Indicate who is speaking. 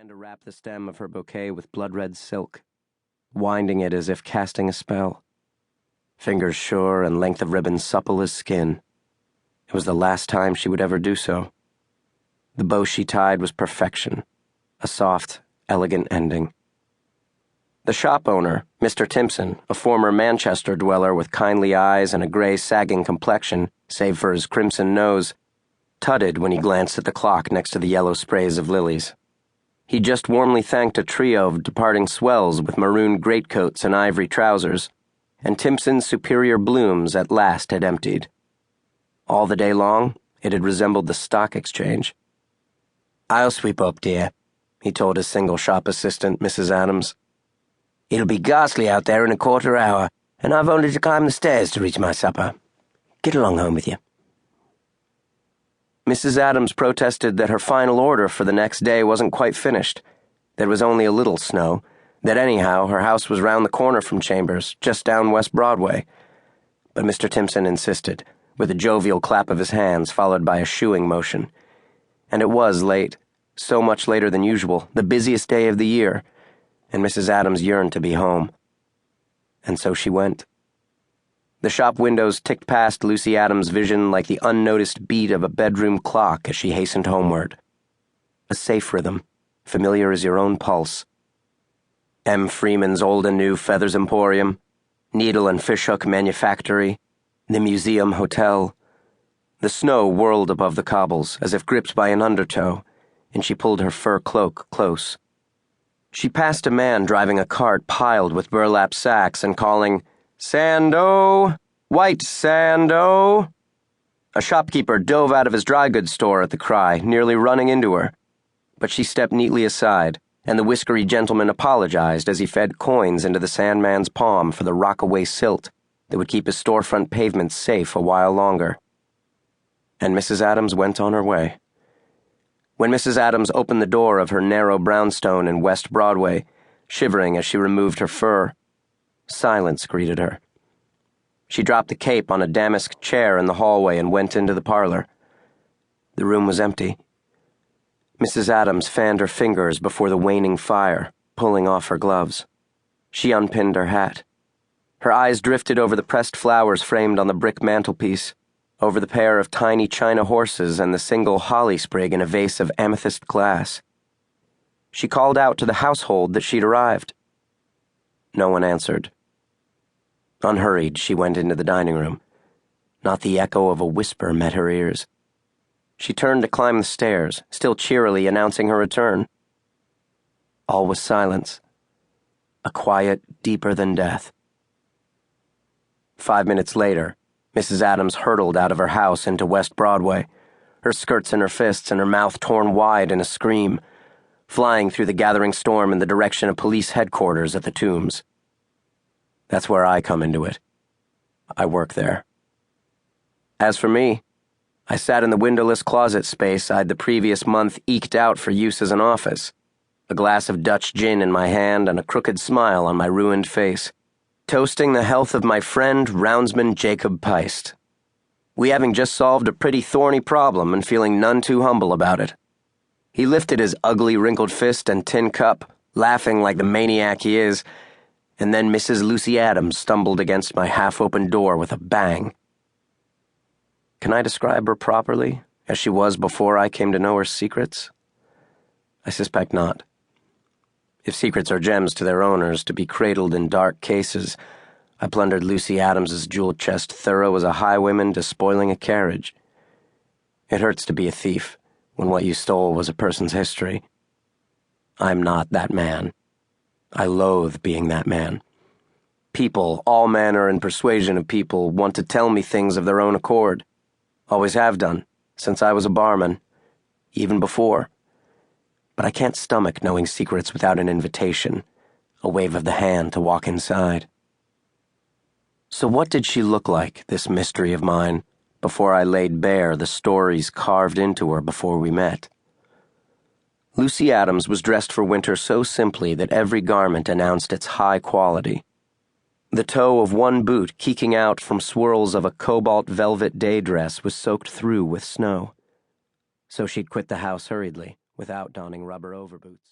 Speaker 1: began to wrap the stem of her bouquet with blood-red silk, winding it as if casting a spell. Fingers sure and length of ribbon supple as skin. It was the last time she would ever do so. The bow she tied was perfection, a soft, elegant ending. The shop owner, Mr. Timpson, a former Manchester dweller with kindly eyes and a grey, sagging complexion, save for his crimson nose, tutted when he glanced at the clock next to the yellow sprays of lilies. He just warmly thanked a trio of departing swells with maroon greatcoats and ivory trousers, and Timpson's superior blooms at last had emptied. All the day long, it had resembled the stock exchange. "I'll sweep up, dear," he told his single shop assistant, Mrs. Adams. "It'll be ghastly out there in a quarter hour, and I've only to climb the stairs to reach my supper. Get along home with you." Mrs. Adams protested that her final order for the next day wasn't quite finished, that it was only a little snow, that anyhow her house was round the corner from Chambers, just down West Broadway. But Mr. Timpson insisted, with a jovial clap of his hands followed by a shooing motion. And it was late, so much later than usual, the busiest day of the year, and Mrs. Adams yearned to be home. And so she went. The shop windows ticked past Lucy Adams' vision like the unnoticed beat of a bedroom clock as she hastened homeward. A safe rhythm, familiar as your own pulse. M. Freeman's Old and New Feathers Emporium, Needle and Fishhook Manufactory, the Museum Hotel. The snow whirled above the cobbles as if gripped by an undertow, and she pulled her fur cloak close. She passed a man driving a cart piled with burlap sacks and calling, "Sando! White Sando!" A shopkeeper dove out of his dry goods store at the cry, nearly running into her. But she stepped neatly aside, and the whiskery gentleman apologized as he fed coins into the Sandman's palm for the rockaway silt that would keep his storefront pavements safe a while longer. And Mrs. Adams went on her way. When Mrs. Adams opened the door of her narrow brownstone in West Broadway, shivering as she removed her fur, silence greeted her. She dropped the cape on a damask chair in the hallway and went into the parlor. The room was empty. Mrs. Adams fanned her fingers before the waning fire, pulling off her gloves. She unpinned her hat. Her eyes drifted over the pressed flowers framed on the brick mantelpiece, over the pair of tiny china horses and the single holly sprig in a vase of amethyst glass. She called out to the household that she'd arrived. No one answered. Unhurried, she went into the dining room. Not the echo of a whisper met her ears. She turned to climb the stairs, still cheerily announcing her return. All was silence. A quiet deeper than death. 5 minutes later, Mrs. Adams hurtled out of her house into West Broadway, her skirts in her fists and her mouth torn wide in a scream, flying through the gathering storm in the direction of police headquarters at the Tombs. That's where I come into it. I work there. As for me, I sat in the windowless closet space I'd the previous month eked out for use as an office, a glass of Dutch gin in my hand and a crooked smile on my ruined face, toasting the health of my friend roundsman Jacob Peist. We having just solved a pretty thorny problem and feeling none too humble about it. He lifted his ugly wrinkled fist and tin cup, laughing like the maniac he is, and then Mrs. Lucy Adams stumbled against my half-open door with a bang. Can I describe her properly, as she was before I came to know her secrets? I suspect not. If secrets are gems to their owners, to be cradled in dark cases, I plundered Lucy Adams's jewel chest thorough as a highwayman despoiling a carriage. It hurts to be a thief when what you stole was a person's history. I'm not that man. I loathe being that man. People, all manner and persuasion of people, want to tell me things of their own accord. Always have done, since I was a barman, even before. But I can't stomach knowing secrets without an invitation, a wave of the hand to walk inside. So what did she look like, this mystery of mine, before I laid bare the stories carved into her before we met? Lucy Adams was dressed for winter so simply that every garment announced its high quality. The toe of one boot keeking out from swirls of a cobalt velvet day dress was soaked through with snow. So she'd quit the house hurriedly, without donning rubber overboots.